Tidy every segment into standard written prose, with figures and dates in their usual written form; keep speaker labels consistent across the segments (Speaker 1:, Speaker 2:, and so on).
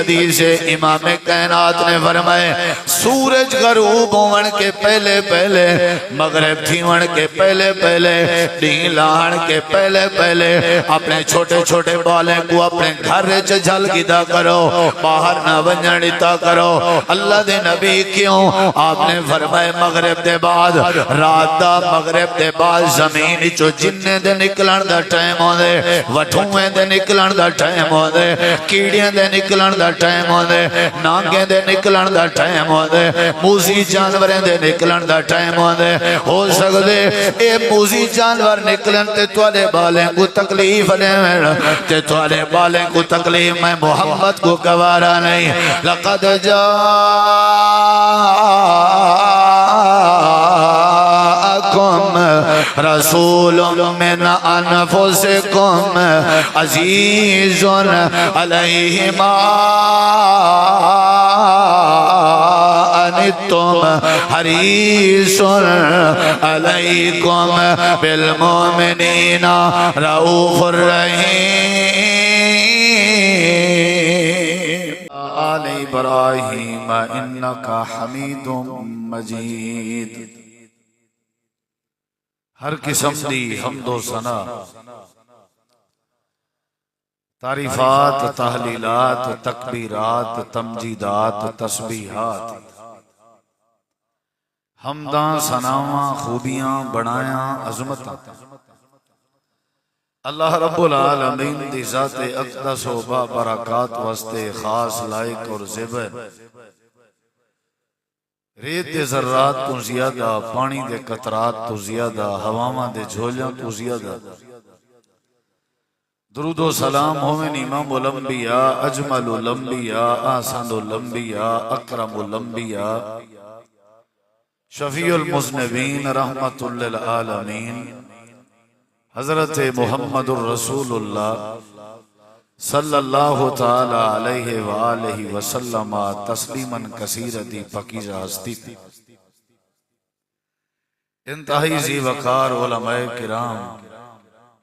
Speaker 1: حدیث امام کائنات نے فرمائے سورج غروب ہون کے پہلے پہلے، مغرب تھیون کے پہلے پہلے، دین لان کے پہلے پہلے اپنے چھوٹے چھوٹے بالیں کو اپنے گھر جھل گدا کرو، باہر نہ ونجن دیتا کرو۔ اللہ دے نبی کیوں؟ آپ نے فرمائے مغرب دے بعد، رات دا مغرب دے بعد زمین چو جننے دے نکلن دا ٹائم ہوندے، وٹھویں دے نکلن دا ٹائم ہوندے، کیڑیاں دے نکلن دا ٹائم ہوندے، نانگیں دے نکلن دا ٹائم ہوندے، موزی جانوریں دے نکلن دا ٹائم ہوندے۔ ہو سکدے اے موزی جانور نکلن تے تواڈے بالیں کو تکلیف دین، تے تواڈے بالیں کو تکلیف میں محمد کو گوارا نہیں۔ لقد رسول من انفسکم عزیز علیہ ما انتم حریص علیکم بالمؤمنین رؤوف الرحیم۔ آل ابراہیم انکا حمید مجید۔ ہر قسم دی حمد و ثنا، تعریفات، تحلیلات، تکبیرات، تمجیدات، تسبیحات، حمداں، ثناواں، خوبیاں، بڑایاں، عظمتاں اللہ رب العالمین دی ذات اقدس و با برکات واسطے خاص لائق اور زیبر، ریت دے ذرات تو زیادہ، پانی دے قطرات تو زیادہ، ہواواں دے جھولیاں تو زیادہ درود و سلام ہوئن امام الانبیاء، اجمل الانبیاء، احسن الانبیاء، اکرم الانبیاء، شفیع المذنبین، رحمت للعالمین، حضرت محمد الرسول اللہ صلی اللہ تعالی علیہ وآلہ وسلم تسلیما کثیرا دی پاکیزہ ہستی تھی۔ انتہائی ذی وقار علماء کرام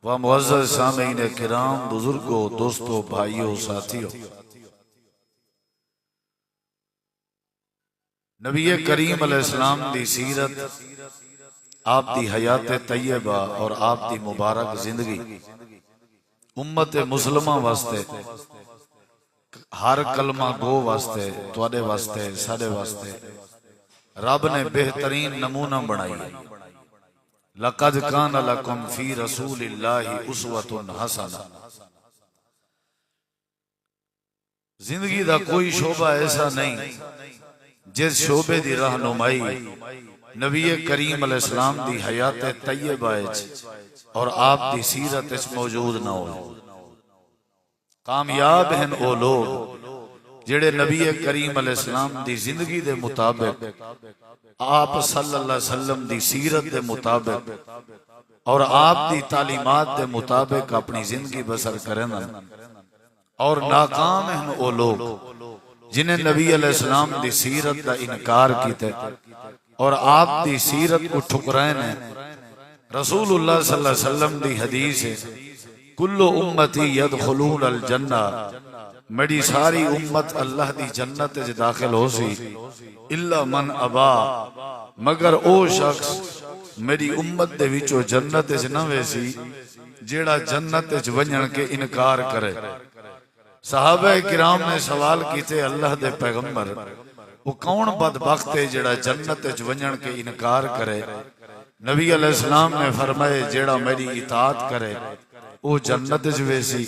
Speaker 1: و معزز سامعین کرام، بزرگوں، دوستوں، بھائیوں، ساتھیوں، نبی کریم علیہ السلام دی سیرت، آپ دی حیات طیبہ اور آپ دی مبارک زندگی امت مسلمہ واسطے، ہر کلمہ گو واسطے، تواڈے واسطے، ساڈے واسطے رب نے بہترین نمونہ بنائی ہے۔ لقد کان لکم فی رسول اللہ اسوۃ حسنہ۔ زندگی دا کوئی شعبہ ایسا نہیں جس شعبے دی رہنمائی نبی کریم علیہ السلام دی حیات طیبہ اور آپ دی سیرت اس موجود نہ ہو۔ کامیاب ہیں وہ لوگ جڑے نبی کریم علیہ السلام دی زندگی دے مطابق، آپ صلی اللہ علیہ وسلم دی سیرت دے مطابق اور آپ دی تعلیمات دے مطابق اپنی زندگی بسر کریں۔ اور ناکام ہیں وہ لوگ جنہیں نبی علیہ السلام دی سیرت دا انکار کیتے اور آپ دی سیرت کو ٹھکرائیں۔ رسول اللہ صلی اللہ علیہ وسلم دی حدیث ہے، کل امتی یدخلون الجنہ، میری ساری امت اللہ دی جنت سے داخل ہو سی، الا من ابا، مگر او شخص میری امت دے وچوں جنت سے نہ ویسی جیڑا جنت سے ونجن کے انکار کرے۔ صحابہ کرام نے سوال کیتے اللہ دے پیغمبر، وہ کون بدبخت ہے جیڑا جنت سے ونجن کے انکار کرے؟ نبی علیہ السلام نے فرمائے جیڑا میری اطاعت کرے وہ جنت جویسی،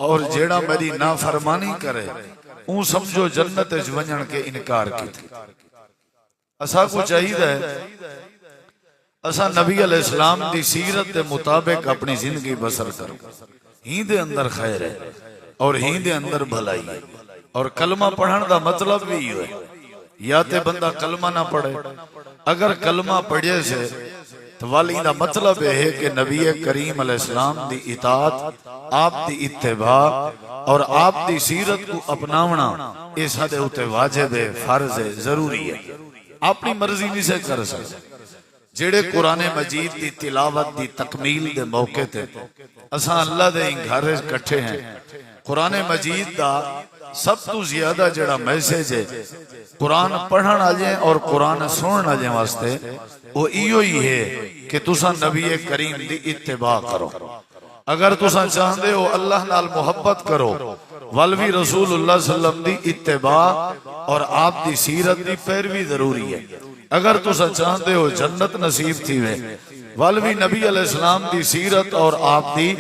Speaker 1: اور جیڑا میری نافرمانی کرے اون سمجھو جنت ونجن کے انکار کی تھی۔ اسا کو چاہید ہے اسا نبی علیہ السلام دی سیرت دے مطابق اپنی زندگی بسر کرو۔ ہی دے اندر خیر ہے اور ہی دے اندر بھلائی ہے۔ اور کلمہ پڑھن دا مطلب بھی ہے، یا تے بندہ کلمہ نہ پڑھے، اگر کلمہ پڑھے سے تو والی دا مطلب ہے کہ نبی کریم علیہ السلام دی اطاعت، آپ دی اتباع اور آپ دی سیرت کو اپناونا اس حد ہوتے واجب ہے، فرض ہے، ضروری ہے، اپنی مرضی نہیں سے کر سکتے۔ جیڑے قرآن مجید دی تلاوت دی تکمیل دے موقع تے اساں اللہ دے گھر کٹھے ہیں، قرآن مجید دا سب تو زیادہ جڑا میسج ہے قرآن پڑھن والے اور قرآن سنن والے واسطے وہ ایو ہی ہے کہ تساں نبی کریم دی اتباع کرو. اگر تساں چاہندے ہو اللہ نال محبت کرو ولوی رسول اللہ صلی اللہ علیہ وسلم دی اتباع اور آپ دی سیرت دی پیروی ضروری ہے. اگر تساں چاہندے ہو جنت نصیب تھی وے ولوی نبی علیہ السلام دی سیرت اور آپ دی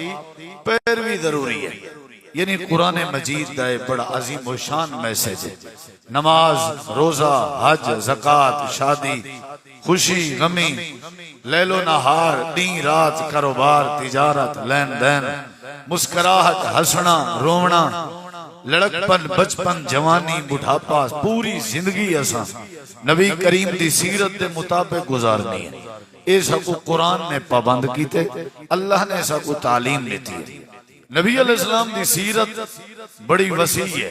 Speaker 1: پیروی ضروری ہے. یعنی قرآن مجید دا بڑا عظیم و شان میسج ہے. نماز، روزہ، حج، زکوٰۃ، شادی، خوشی، غمی، لیل و نہار، دن رات، کاروبار، تجارت، لین دین، مسکراہٹ، ہنسنا، رونا، لڑکپن، بچپن، جوانی، بڑھاپا، پوری زندگی اساں نبی کریم دی سیرت دے مطابق گزارنی ہے. اے سب کو قرآن نے پابند کیتے، اللہ نے سب کو تعلیم دیتی ہے. نبی علیہ السلام دی سیرت بڑی وسیع ہے.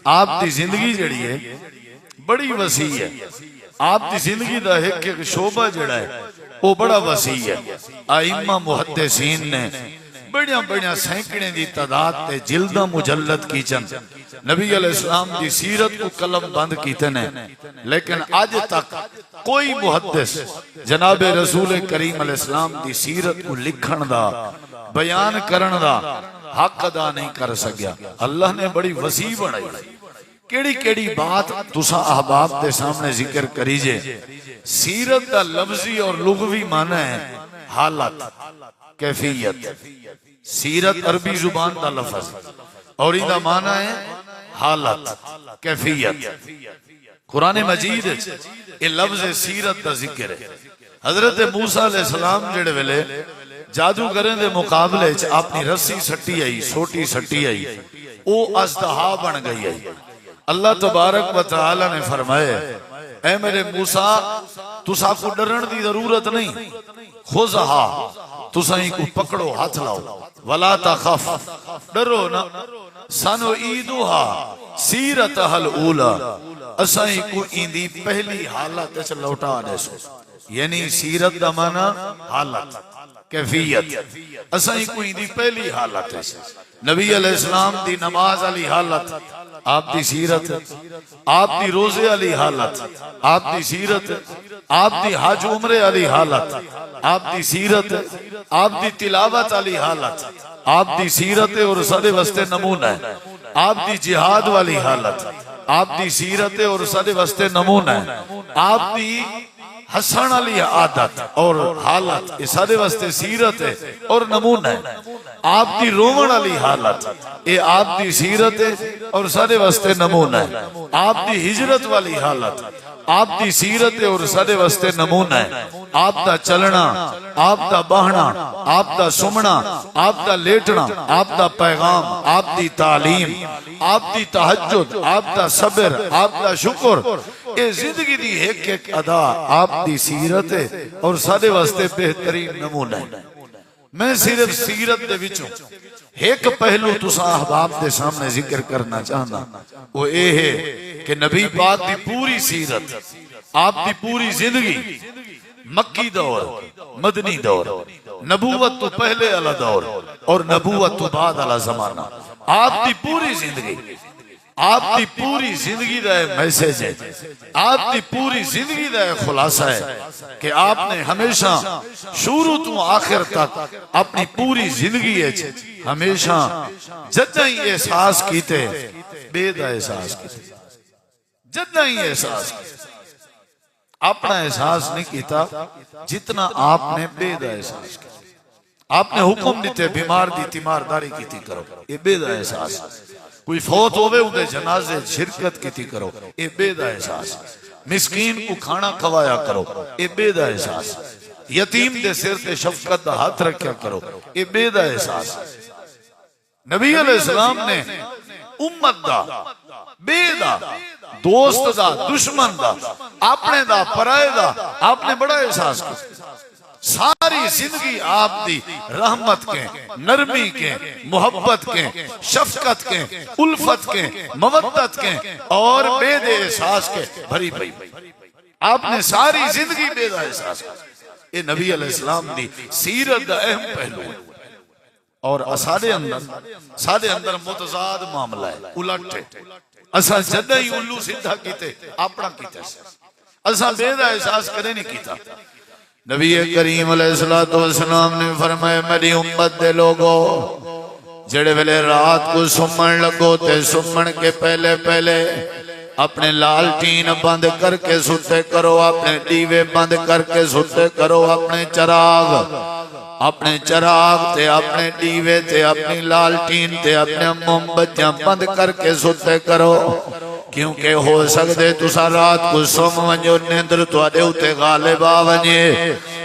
Speaker 1: آپ دی زندگی جڑی ہے بڑی وسیع ہے. آپ دی زندگی دا ایک ایک شعبہ جڑا ہے وہ بڑا وسیع ہے. ائمہ محدثین نے بڑیاں بڑیاں سینکڑے دی تعداد تے جلدہ مجلد کی چند نبی علیہ السلام دی سیرت کو قلم بند کیتے ہیں، لیکن آج تک کوئی محدث جناب رسول کریم علیہ السلام دی سیرت کو لکھن دا بیان کرن دا حق ادا نہیں کر سکیا. اللہ نے بڑی وسیع بنائی. کیڑی کیڑی بات تساں احباب دے سامنے ذکر کریجے. سیرت دا لفظی اور لغوی معنی ہے حالت، کیفیت. سیرت عربی زبان دا لفظ اور ان دا معنی ہے حالت، کیفیت. قرآن مجید یہ لفظ سیرت دا ذکر ہے. حضرت موسیٰ علیہ السلام جڑے ویلے جادوگریں دے مقابلے اپنی رسی سٹی آئی، سوٹی سٹی آئی، او ازدہا بن گئی آئی. اللہ تبارک و تعالی نے فرمائے اے میرے موسیٰ تسا کو ڈرن دی ضرورت نہیں، خذہا تسا ہی کو پکڑو، ہاتھ لاؤ، ولا تخف ڈرو نا، سنعیدھا سیرتھا الاولی اسا ہی کو ایندی پہلی حالت اچھ لوٹا دے سو. یعنی سیرت دا معنی حالت، کیفیت. اسا ہی کو ایندی پہلی حالت ہے. نبی علیہ السلام دی نماز علی حالت آپ دی سیرت، آپ دی روزے علی حالت آپ دی سیرت، آپ دی حج عمرے علی حالت آپ دی سیرت، آپ دی تلاوت علی حالت آپ دی سیرت اور صدے وستے نمونہ ہے. آپ دی جہاد والی حالت آپ دی سیرت اور صدے وستے نمونہ ہے. آپ دی حسن علی عادت اور حالت اس صدے وستے سیرت ہے اور نمونہ ہے. آپ دی رومن علی حالت یہ آپ دی سیرت ہے اور صدے وستے نمونہ ہے. آپ دی ہجرت والی حالت آپ دی سیرت اور صدے وستے نمونہ ہے. آپ دا چلنا، آپ دا بہنا، آپ دا سمنا، آپ دا لیٹنا، آپ دا پیغام، آپ دی تعلیم، آپ دی تہجد، آپ دا صبر، آپ دا شکر، یہ زندگی دی ایک ایک ادا آپ دی سیرت ہے اور صدے وستے بہترین نمونہ ہے. میں صرف سیرت دے وچوں ایک پہلو تساں احباب دے سامنے ذکر کرنا چاہنا، وہ اے ہے کہ نبی پاک دی پوری سیرت، آپ دی پوری زندگی، مکی دور، مدنی دور، نبوت تو پہلے والا دور اور نبوت تو بعد والا زمانہ، آپ دی پوری زندگی، آپ دی پوری زندگی دا میسج ہے، آپ دی پوری زندگی دا خلاصہ ہے کہ آپ نے ہمیشہ شروع تو آخر تک اپنی پوری زندگی ہے ہمیشہ جدہ ہی احساس کیتے بے دا احساس کیتے، جدہ ہی احساس کیتے، اپنا احساس نہیں کیتا جتنا آپ نے بے دا احساس کیتا. آپ نے حکم دیتے بیمار دی تیمارداری کیتی کرو، یہ بے دا احساس. کوئی فوت ہوئے انہیں جنازے شرکت کیتی کرو، یہ بے دا احساس. مسکین کو کھانا کھوایا کرو، یہ بے دا احساس. یتیم دے سر تے شفقت دا ہاتھ رکھیا کرو، یہ بے دا احساس. نبی علیہ السلام نے امت دا، بے دا، دوست دا، دشمن دا، اپنے دا، پرائے دا آپ نے بڑا احساس کیا. ساری زندگی آپ دی رحمت کے، نرمی کے، محبت کے، شفقت کے، الفت کے، مودت کے اور بے دے احساس کے بھری پئی. آپ نے ساری زندگی بے دا احساس. یہ نبی علیہ السلام دی سیرت دا اہم پہلو ہے اور سارے اندر متضاد معاملہ ہے، الٹ ہے۔ اساں جدہ ہی الو سیدھا کیتے اپنا کیتے اساں بے دا احساس کرے نہیں کیتا۔ نبی کریم علیہ السلام نے فرمایا میری امت دے لوگو جڑے ویلے رات کو سمن لگو تے سمن کے پہلے اپنے لالٹین بند کر کے ستے کرو، اپنے دیوے بند کر کے ستے کرو، اپنے چراغ تے اپنے دیوے تے اپنی لالٹین تے اپنے موم بتیاں بند کر کے ستے کرو، کیونکہ ہو سکتے تسا رات کو سم ونجو نیندر تواڈے اوتے غالب آ ونجے،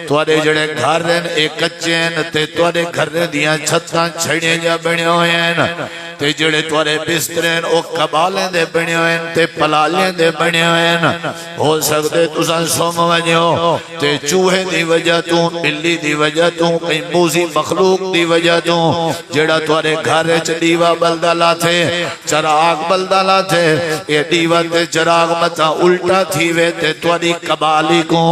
Speaker 1: تواڈے جڑے گھر ہیں ایک کچے ہیں تے تواڈے گھر دیاں چھتاں چھڑیاں جا بنے ہوئے ہیں تے جڑے تواڈے بستر ہیں او کبالیں دے بنے ہوئے ہیں تے پلالیں دے بنے ہوئے ہیں، ہو سکتے تسا سم ونجو تے چوہے دی وجہ تو، بلی دی وجہ تو، کئی موزی مخلوق دی وجہ تو جڑا تواڈے گھر وچ دیوا بلدا لا تھے، چراغ بلدا لا تھے، اے دیوا تے چراغ متا الٹا تھی وے تے تواڈی کبالی کو،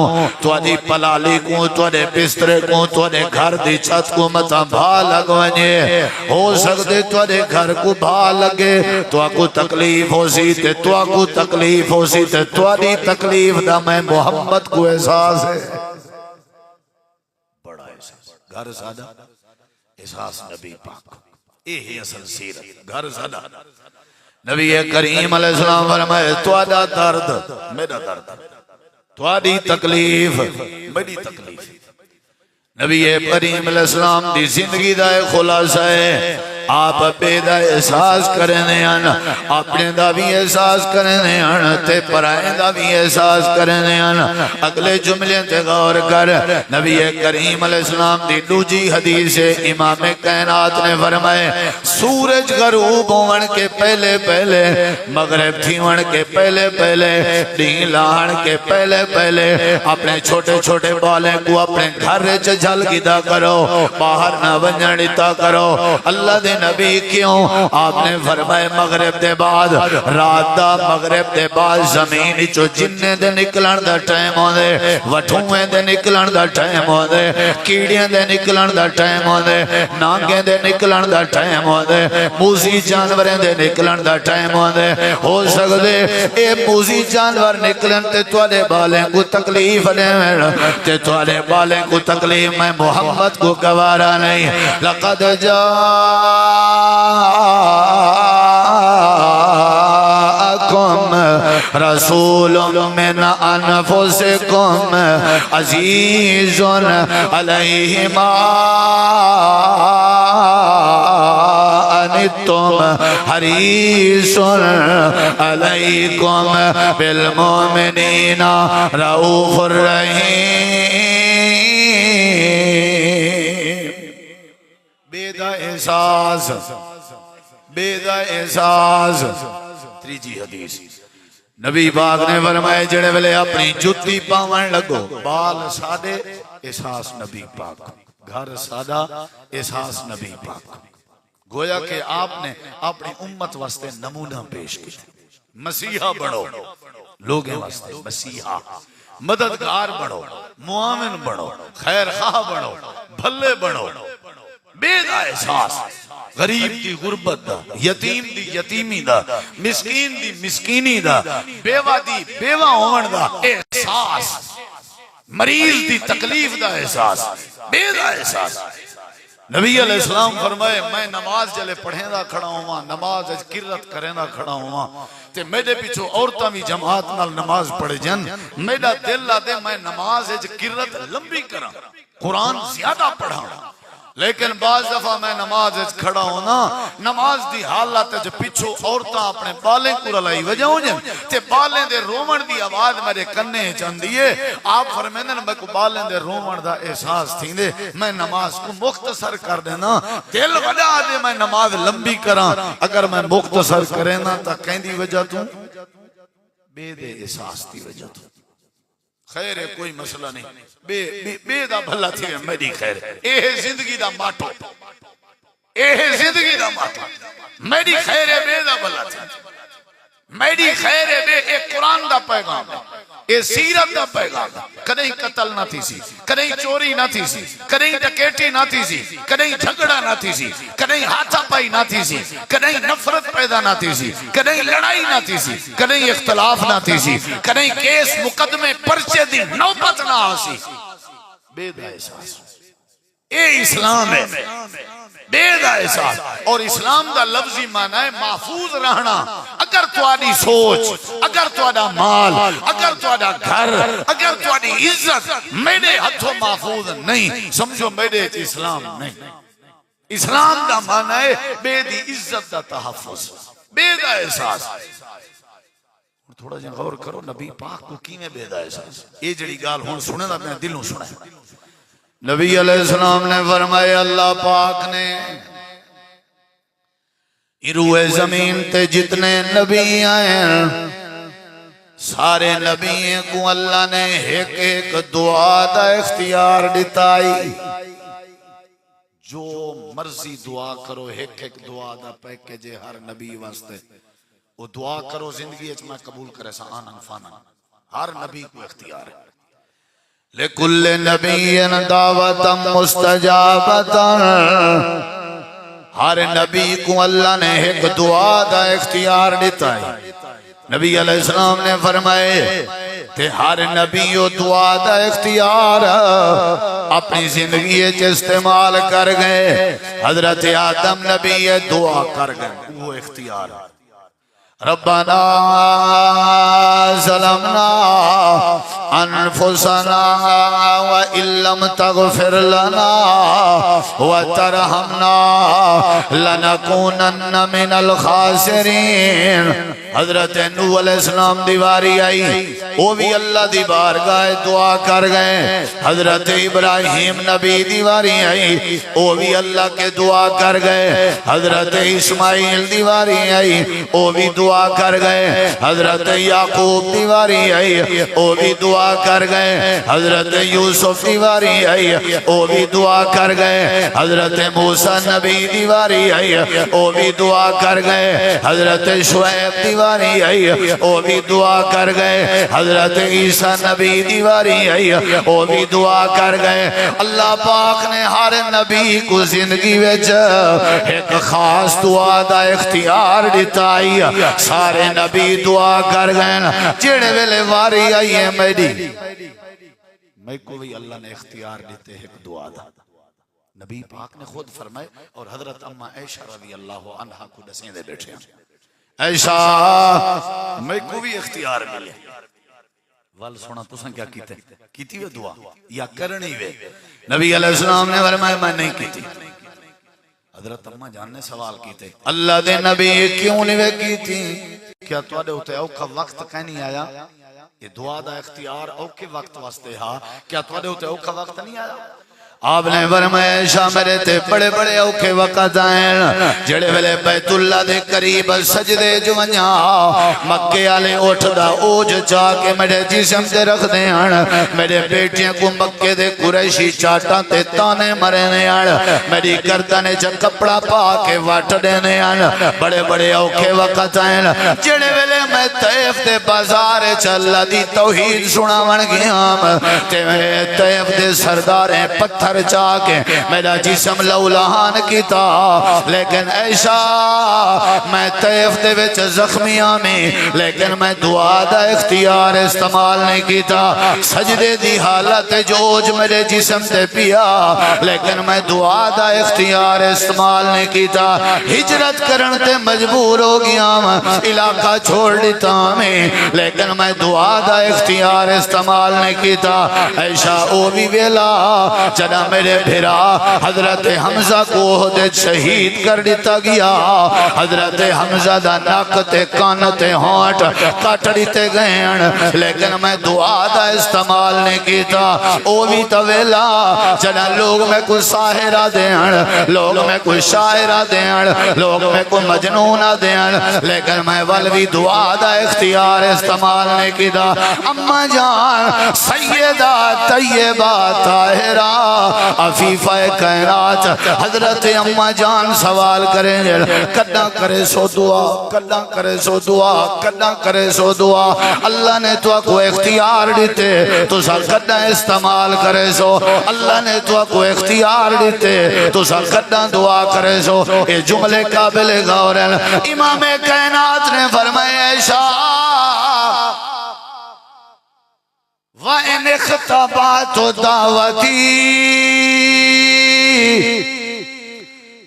Speaker 1: تواڈی پلالی کو، تواڈے بستر کو، تواڈے گھر دی چھت کو متا بھا لگ ونجے، ہو سکتے تواڈے گھر کو بھا لگے تو کو تکلیف ہو سی تے تو کو تکلیف ہو سی تے تواڈی تکلیف دا میں محمد کو احساس ہے، بڑا احساس۔ گھر سادہ احساس نبی پاک، یہ ہے اصل سیرت۔ گھر سادہ نبی کریم علیہ السلام فرمائے تواڈا درد میرا درد، تواڈی تکلیف میری تکلیف۔ نبی کریم علیہ السلام دی زندگی دا خلاصہ ہے آپ بے دا احساس کرنے ہیں، اپنے دا بھی احساس کرنے ہیں تے پرائیں دا بھی احساس کرنے ہیں۔ اگلے جملے تے غور کر، نبی کریم علیہ السلام دی دوجی حدیث امام کائنات نے فرمائے سورج غروب ہون کے پہلے مغرب تھیون کے پہلے دین لان کے پہلے اپنے چھوٹے چھوٹے بالیں کو اپنے گھر وچ جھل گدا کرو، باہر نہ ونجن دیتا کرو۔ اللہ دے نبی کیوں؟ آپ نے فرمائے مغرب دے بعد، رات دا مغرب دے بعد زمین چو جننے دے نکلن دا ٹائم ہو دے، وٹھویں دے نکلن دا ٹائم ہو دے، کیڑیاں دے نکلن دا ٹائم ہو دے، نانگیں دے نکلن دا ٹائم ہو دے، موزی جانوریں دے نکلن دا ٹائم ہو دے۔ ہو سکتے اے موزی جانور نکلن تے توڑے بالیں کو تکلیف دے تے توڑے بالیں کو تکلیف میں محمد کو گوارا نہیں۔ لقد جاءکم رسول من انفسکم عزیز علیہ ما انتم حریص علیکم بالمؤمنین رؤوف الرحیم۔ بے دا احساس تریجی حدیث نبی پاک نے فرمائے جڑے ویلے اپنی جتی پاون لگو، بال سادے احساس نبی پاک، گھر سادہ احساس نبی پاک۔ گویا کہ آپ نے اپنی امت واسطے نمونہ پیش کیا، مسیحا بڑھو لوگیں واسطے، مسیحا مددگار بڑھو، معاون بڑھو، خیر خواہ بڑھو، بھلے بڑھو۔ بے دا احساس، غریب دی غربت دا، یتیم دی یتیمی دا، مسکین دی مسکینی دا، بیوہ دی بیوہ ہون دا احساس، مریض دی تکلیف دا احساس، بے دا احساس۔ نبی علیہ السلام فرمائے میں نماز جلے پڑھیں دا کھڑا ہوا، نماز کرت کریں دا کھڑا ہوا تے میرے پیچھو عورتاں بھی جماعت نال نماز پڑھے جن، میرا دل لا دے میں نماز کرت لمبی کرا، قرآن زیادہ پڑھا، لیکن بعض دفعہ میں نماز کھڑا ہونا، نماز دی حالت جو پچھو عورتاں اپنے بالیں کو رلائی وجہ ہو جائیں تے بالیں دے رومن دی آواز میرے کنے چاندیے۔ آپ فرمیندن میں کو بالیں دے رومن دا احساس تھی دے، میں نماز کو مختصر کر دینا، دل وجہ دے میں نماز لمبی کرا، اگر میں مختصر کرینا تا کہیں دی وجہ تو بے دے احساس دی وجہ تو۔ خیر ہے کوئی مسئلہ نہیں، بے دا بھلا تھی میری خیر ہے، اے زندگی دا ماتو، اے زندگی دا ماتو، میری خیر ہے بے دا بھلا تھی، میری خیر ہے بے ایک قرآن دا پیغام ہے، اے سیرت دا پیغام کدیں قتل نہ تھی سی کدیں چوری نہ تھی سی کدیں ڈکیٹی نہ تھی سی کدیں جھگڑا نہ تھی سی کدیں ہاتھا پائی نہ تھی سی کدیں نفرت پیدا نہ تھی سی کدیں لڑائی نہ تھی سی کدیں اختلاف نہ تھی سی کدیں کیس مقدمے پرچے دی نوبت نہ آسی بے دا احساس اے اسلام ہے بے دا احساس اور اسلام دا لفظی معنی ہے محفوظ رہنا اگر تواڈی سوچ اگر تواڈا مال اگر تواڈا گھر اگر تواڈی عزت میرے ہتھوں محفوظ نہیں سمجھو میرے اسلام نہیں اسلام دا معنی ہے بے دی عزت دا تحفظ بے دا احساس تھوڑا جا غور کرو نبی پاک کو کیویں بے دا احساس یہ جڑی گال ہن سنے دا میں دلوں سنا نبی علیہ السلام نے فرمایا اللہ پاک نے روئے زمین تے جتنے نبی آئے سارے نبی کو اللہ نے ایک ایک دعا دا اختیار دتائی جو مرضی دعا کرو ایک ایک دعا دا پیکج ہر نبی واسطے وہ دعا کرو زندگی اچ میں قبول کرے سا آنن فانا ہر نبی کو اختیار ہے لکل نبی دعوتا مستجابتا ہر نبی کو اللہ نے ایک دعا دا اختیار دیتا ہے نبی علیہ السلام نے فرمائے کہ ہر نبی و دعا دا اختیار اپنی زندگی استعمال کر گئے حضرت آدم نبی دعا کر گئے وہ اختیار ربنا ظلمنا انفسنا وان لم تغفر لنا وترحمنا لنكونن من الخاسرین حضرت نوح علیہ السلام دیواری آئی وہ بھی اللہ دی بارگاہ دعا کر گئے حضرت ابراہیم نبی دیواری آئی وہ بھی اللہ کے دعا کر گئے حضرت اسماعیل دیواری آئی وہ بھی دعا کر گئے حضرت یعقوب دیواری آئی وہ بھی دعا کر گئے حضرت یوسف دیواری آئی وہ بھی دعا کر گئے حضرت موسیٰ نبی دیواری آئی وہ بھی دعا کر گئے حضرت شعیب دیواری آئی وہ بھی دعا کر گئے حضرت عیسیٰ نبی دیواری آئی وہ بھی دعا کر گئے اللہ پاک نے ہر نبی کو زندگی وچ ایک خاص دعا دا اختیار دتائی سارے نبی دعا کر گئے جڑے ویلے واری آئی ہے میری میں کو بھی اللہ نے اختیار دیتے ایک دعا دا نبی پاک نے خود فرمائے اور حضرت اما عائشہ رضی اللہ عنہ کو دسیں دے بیٹھے ہیں عائشہ میں کو بھی اختیار ملے وال سونا تو سن کیا کیتے کیتی وے دعا یا کرنی وے نبی علیہ السلام نے فرمایا میں نہیں کیتی حضرت اما جان نے سوال کیتے اللہ دے نبی کیوں نہیں وے کیتی کیا تواڈے اوتے اوکھا وقت کہ نہیں آیا یہ دعا دا اختیار اوکھے وقت واسطے ہا کیا تواڈے اوتے اوکھا وقت نہیں آیا آپ نے فرمایا شاہ میرے تے بڑے بڑے اوکھے وقت آئیں جڑے ویلے بیت اللہ دے قریب سجدے جو ونجا مکے والے اٹھ دا اوج چا کے میرے جسم تے رکھ دے میرے بیٹیاں کو مکے دے قریشی چاٹاں تے تانے مرنے میری گردن وچ کپڑا پا کے وٹ دینے بڑے بڑے اوکھے وقت آئیں جڑے ویلے میں طیف دے بازار چل دی توحید سناون گیا تے طیف دے سرداریں پتھر چاہ کے میرا جسم لولہان کیتا لیکن ایشا میں طیف دے وچ زخمیاں میں لیکن میں دعا دا اختیار استعمال نہیں کیتا سجدے دی حالت جوج میرے جسم تے پیا لیکن میں دعا دا اختیار استعمال نہیں کیتا ہجرت کرن تے مجبور ہو گیا علاقہ چھوڑ دیتا میں لیکن میں دعا دا اختیار استعمال نہیں کیتا ایشا او بھی ویلا جنا میرے بھیرا حضرت حمزہ کو عہد شہید کر دیتا گیا حضرت حمزہ دا ناک تے کان تے ہونٹ کٹ دیتے گئے لیکن میں دعا دا استعمال نہیں کیتا او بھی تویلا جنا لوگ میں کوئی ساہرہ دیں لوگ میں کوئی شاعرہ دیں لوگ میں کوئی مجنونہ دیں لیکن میں والوی دعا دا اختیار استعمال نہیں کیتا اما جان سیدہ طیبہ طاہرہ عفیفہ کائنات حضرت اما جان سوال کریں کدہ کرے سو دعا کدہ کرے سو دعا کدہ کرے سو دعا اللہ نے تو کو اختیار دیتے تو سا کدہ استعمال کرے سو اللہ نے تو کو اختیار دیتے تو سا کدہ دعا کرے سو اے جملے قابل غور ہیں امام کائنات نے فرمایا وَإِنِ اخْتَبَعْتُ دَعْوَتِي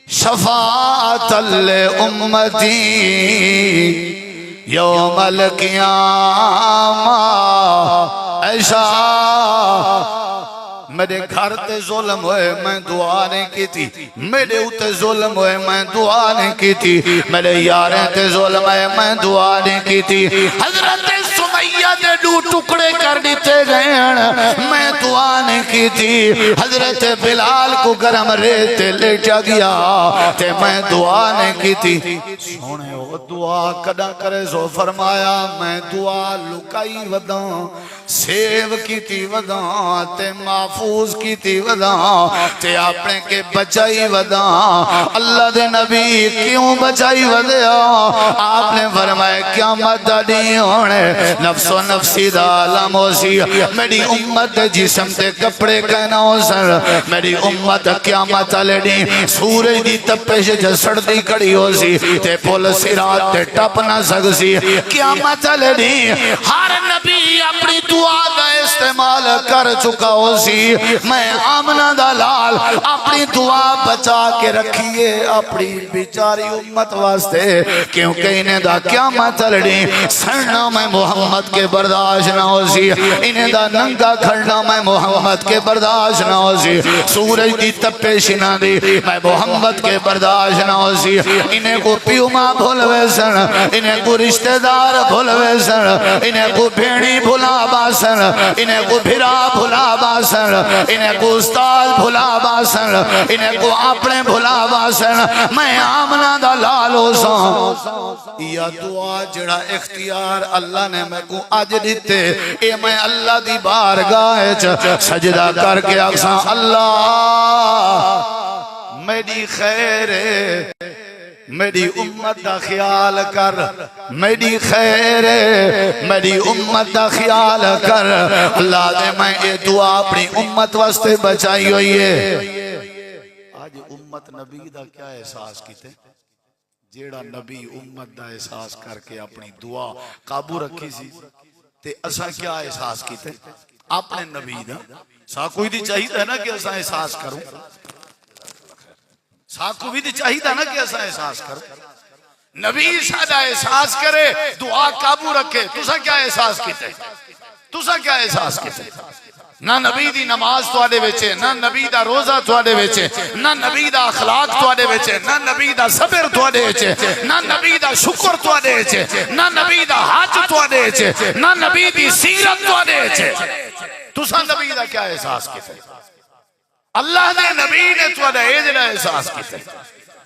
Speaker 1: شَفَاعَةً لِأُمَّتِي يَوْمَ الْقِيَامَةِ ایشا میرے گھر تے ظلم ہوئے میں دعا نہیں کی تھی میرے اوتے ظلم ہوئے میں دعا نہیں کی تھی میرے یاریں تے ظلم ہوئے میں دعا نہیں کی تھی حضرت سمیہ دے دو ٹکڑے کر دیتے گئے میں دعا نہیں کی تھی حضرت بلال کو گرم ریتے لے جا گیا تے میں دعا نہیں کی تھی سونے وہ دعا کدہ کرے سو فرمایا میں دعا لکائی وداں سیو کی تھی وداں تے محفوظ کی تھی وداں تے اپنے کے بچائی وداں اللہ دے نبی کیوں بچائی وداں آپ نے فرمایا قیامت نہیں ہونے نفس و نفسی دا عالم ہو سی میری امت جسم تے کپڑے کہنا ہو سر میری امت قیامت لڑی سورج دی تپش جسڑ دی کڑی ہو سی تے پول سرات تے ٹپ نہ سک سی قیامت لڑی ہر نبی اپنی دعا دا استعمال کر چکا ہو سی میں آمنہ دلال اپنی دعا بچا کے رکھیے اپنی بیچاری امت واسطے کیونکہ انہیں دا قیامت لڑی سرنا میں محمد کے برداشت نہ ہو سی انہیں دا ننگا کھڑنا میں محمد کے برداشت نہ ہو سی سورج دی تپش نہ دی میں محمد کے برداشت نہ ہو سی انہیں کو پیوما بھولوے سن انہیں کو رشتہ دار بھولوے سن انہیں کو بھیڑی بھولا باسن انہیں کو بھرا بھولا باسن انہیں کو استاد بھولا باسن انہیں کو اپنے بھولا باسن میں آمنہ دا لالو سان یا دعا جڑا اختیار اللہ نے میں کو آج دیتے اے میں اللہ دی بارگاہ سجدہ کر کے اکسان اللہ میری خیر میری امت دا خیال کر میری خیر میری امت دا خیال کر اللہ دے میں یہ دعا اپنی امت واسطے بچائی ہوئی ہے آج امت نبی دا کیا احساس کیتے جیڑا نبی امت دا احساس کر کے اپنی دعا قابو رکھی سی تے اسا کیا احساس کیتے اپنے نبی دا سا کوئی دی چاہیے ہے نا کہ اسا احساس کروں ساکو بھی دی چاہیے تھا نا کہ ایسا احساس کر نبی سادہ احساس کرے دعا قابو رکھے تُسا کیا احساس کیتے تُسا کیا احساس کیتے نہ نبی دی نماز تواڈے وچے نہ نبی دا روزہ تواڈے وچے نہ نبی دا اخلاق تواڈے وچے نہ نبی دا صبر تواڈے وچے نہ نبی دا شکر تواڈے وچے نہ نبی دا حج تواڈے وچے نہ نبی دی سیرت تواڈے وچے تُسا نبی دا کیا احساس کیتے اللہ دے نبی نے تو اجڑا احساس کیتے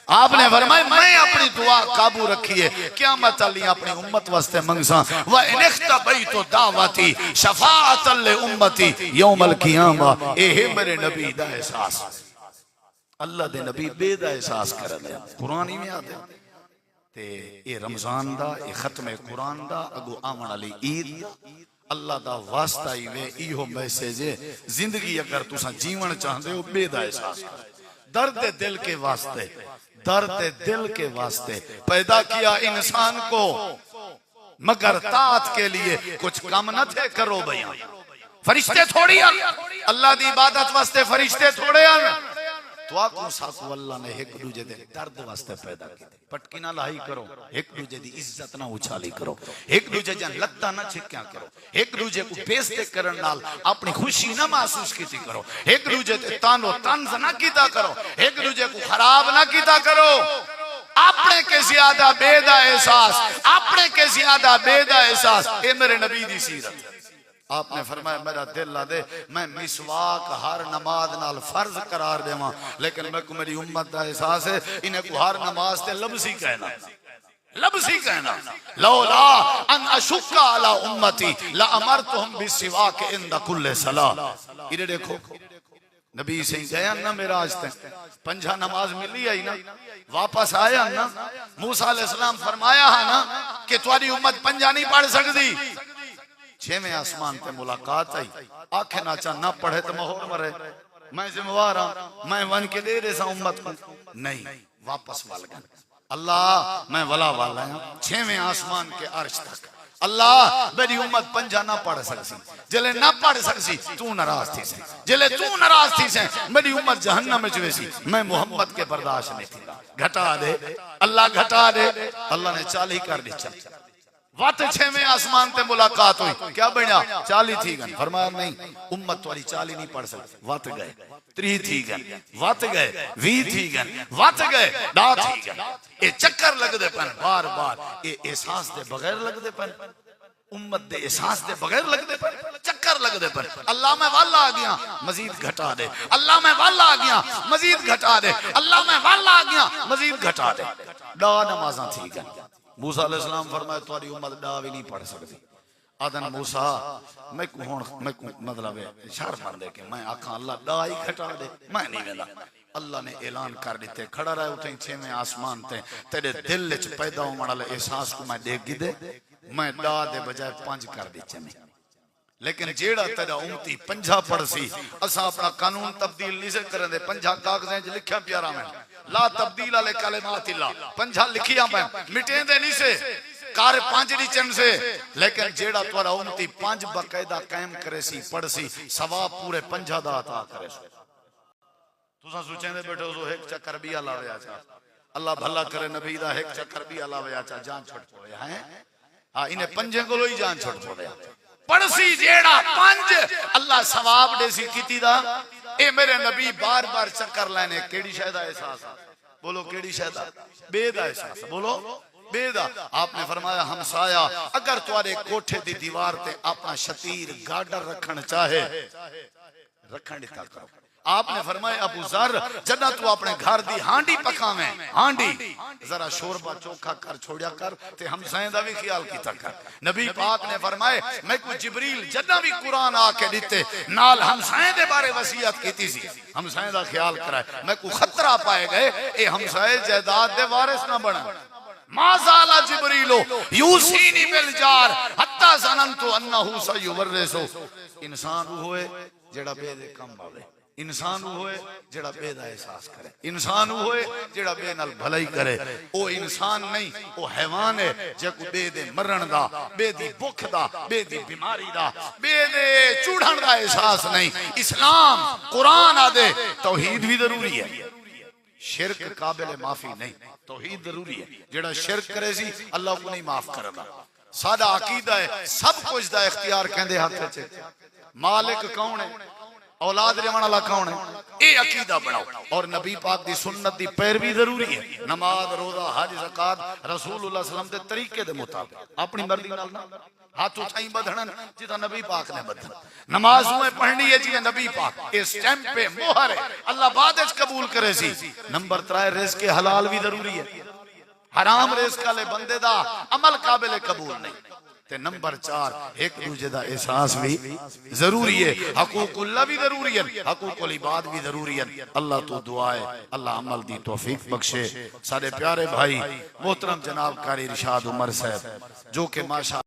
Speaker 1: آپ نے فرمایا میں اپنی دعا قابو رکھیے قیامت علی اپنی امت واسطے منگساں وَإِنِ اخْتَبَيْتُ دَعْوَتِي شَفَاعَةً لِأُمَّتِي يَوْمَ الْقِيَامَةِ اے ہے میرے نبی دا احساس اللہ دے نبی بے دا احساس کر دیا قرآن ہی میں آتے تے اے رمضان دا اے ختم قرآن دا اگو آمن علی عید اللہ دا واسطہ ہی وے ایہو میسیج ہے زندگی اگر تساں جیون چاہتے ہو بے دا احساس درد دل کے واسطے درد دل کے واسطے پیدا کیا انسان کو مگر طاعت کے لیے کچھ کم نہ تھے کرو بیان فرشتے تھوڑی ہیں اللہ دی عبادت واسطے فرشتے تھوڑے ہیں تو آکو ساکو اللہ نے ایک دوجہ دے درد واسطے پیدا کی پٹکی نہ لائی کرو ایک دوجہ دی عزت نہ اچھالی کرو ایک دوجہ جن لگتا نہ چھکیاں کرو ایک دوجہ کو پیستے کرن نال اپنی خوشی نہ محسوس کیتی کرو ایک دوجہ دے تانو تنز نہ کیتا کرو ایک دوجہ کو خراب نہ کیتا کرو اپنے کے زیادہ بیدہ احساس اپنے کے زیادہ بیدہ احساس اے میرے نبی دی سیرت آپ نے فرمایا میرا دل لا دے میں مسواک ہر نماز نال فرض قرار دے ماں لیکن میں کو میری امت دا احساس ہے انہیں کو ہر نماز تے لبسی کہنا لبسی کہنا لولا ان اشق علی امتی لامرتهم بالسواک عند كل صلاۃ. ادھر دیکھو نبی سے گیا نا معراج تے پنجا نماز ملی آئی نا واپس آیا نا موسیٰ علیہ السلام فرمایا ہے نا کہ تمہاری امت پنجا نہیں پڑھ سکتی. چھویں آسمان تے ملاقات آئی آنکھیں ناچا نہ پڑھے تو مہور مرے میں ذمہ ہوں میں ون کے دے رہے سا امت کو نہیں واپس وال گئے اللہ میں ولا والا ہوں چھویں آسمان کے عرش تک اللہ میری امت پنجا نہ پڑھ سکسی جلے نہ پڑھ سکسی تو ناراض تھی سے جلے تو ناراض تھی سے میری امت جہنم میں چویسی میں محمد کے برداشت نہیں تھی گھٹا دے اللہ گھٹا دے اللہ نے 40 کر دی چل وات چھویں آسمان تے ملاقات ہوئی کیا بنیا 40 تھی گن فرمایا نہیں امت والی 40 نہیں پڑھ سکتی وات گئے 3 تھی گن وات گئے 20 تھی گن وات گئے 10 تھی گن اے چکر لگ دے پن بار بار اے احساس دے بغیر لگ دے پن امت دے احساس دے بغیر لگ دے پن چکر لگ دے پن اللہ میں والا آ گیا مزید گھٹا دے اللہ میں والا آ گیا مزید گھٹا دے اللہ میں والا آ گیا مزید گھٹا دے 10 نمازاں تھی گن موسیٰ علیہ السلام فرمایا تمہاری امت ڈا بھی نہیں پڑھ سکتی آدن موسیٰ میں کو مطلب اشار بن دے کہ میں آکھاں اللہ ڈا ہی گھٹا دے میں نہیں ویلا اللہ نے اعلان کر دیتے کھڑا رہے اٹھیں چھویں آسمان تے تیرے دل وچ پیدا ہونے والے احساس کو میں دیکھ گی دے میں ڈا دے بجائے 5 کر دی چمی لیکن جیڑا تیرا امتی 50 پڑھ سی اسا اپنا قانون تبدیل نہیں سے کریں دے 50 کاغذیں جو لکھیا پیارا میں لا تبدیل علی کلمات اللہ 50 لکھیا میں مٹیں دے نہیں سے کار 5 دی چن سے لیکن جیڑا تیرا امتی 5 باقاعدہ قائم کرے سی پڑھ سی ثواب پورے 50 دا عطا کرے سی تساں سوچیں دے بیٹھو سو ایک چکر بھی اللہ ویا چا اللہ بھلا کرے نبی دا ایک چکر بھی اللہ ویا چا جان چھوڑ پویا ہیں ہاں انہیں 5 کو ہی جان چھوڑ پویا پڑسی جیڑا 5 اللہ ثواب دے سی کیتی دا اے میرے نبی بار بار چکر لینے کیڑی شہدہ احساس بولو کیڑی شہدہ بے دا احساس بولو بے دا آپ نے فرمایا ہمسایا اگر توارے کوٹھے دی دیوار تے اپنا شتیر گاڈر رکھن چاہے رکھن دیتا کرو آپ نے فرمایا ابو ذر جنہ تو اپنے گھر دی ہانڈی پکاویں ہانڈی ذرا شوربہ چوکھا کر چھوڑیا کر تے ہم سائیں دا بھی خیال کیتا کر نبی پاک نے فرمائے میں کو جبریل جنہ بھی قرآن آ کے دیتے نال ہم سائیں دے بارے وصیت کیتی سی ہم سائیں دا خیال کرائے میں کو خطرہ پائے گئے اے ہم سائیں جائیداد دے وارث نہ بنا ما زال جبریل یوسینی بالجار حتی ظننتو انہو سیورثو انسان ہوئے جڑا بے دے کم آوے انسان ہوئے جڑا بے دا احساس کرے انسان ہوئے جڑا بے نال بھلائی کرے او انسان نہیں او حیوان ہے جے کو بے دے مرن دا بے دی بھوک دا بے دی بیماری دا بے دے چوڑھن دا احساس نہیں اسلام قرآن آدے توحید بھی ضروری ہے شرک قابل معافی نہیں توحید ضروری ہے جڑا شرک کرے سی اللہ کو نہیں معاف کرنا سادہ عقیدہ ہے سب کچھ دا اختیار کہندے ہاتھ چے مالک کون ہے اولاد رہنے والا کون ہے اے عقیدہ بناؤ اور نبی پاک دی سنت دی پیروی ضروری ہے نماز روزہ حج زکات رسول اللہ صلی اللہ علیہ وسلم دے طریقے دے مطابق اپنی مرضی نال نہ ہاتھ اٹھائیں بدھن جتا نبی پاک نے بدھن نماز میں پڑھنی ہے جی نبی پاک اس سٹیمپ پہ مہر ہے اللہ بعد اس قبول کرے سی نمبر 3 رزق حلال بھی ضروری ہے حرام رزق والے بندے دا عمل قابل قبول نہیں تے نمبر 4 ایک دوسرے دا احساس بھی ضروری ہے حقوق اللہ بھی ضروری ہے حقوق العباد بھی ضروری ہے اللہ تو دعائے اللہ عمل دی توفیق بخشے سارے پیارے بھائی محترم جناب قاری ارشاد عمر صاحب جو کہ ماشاء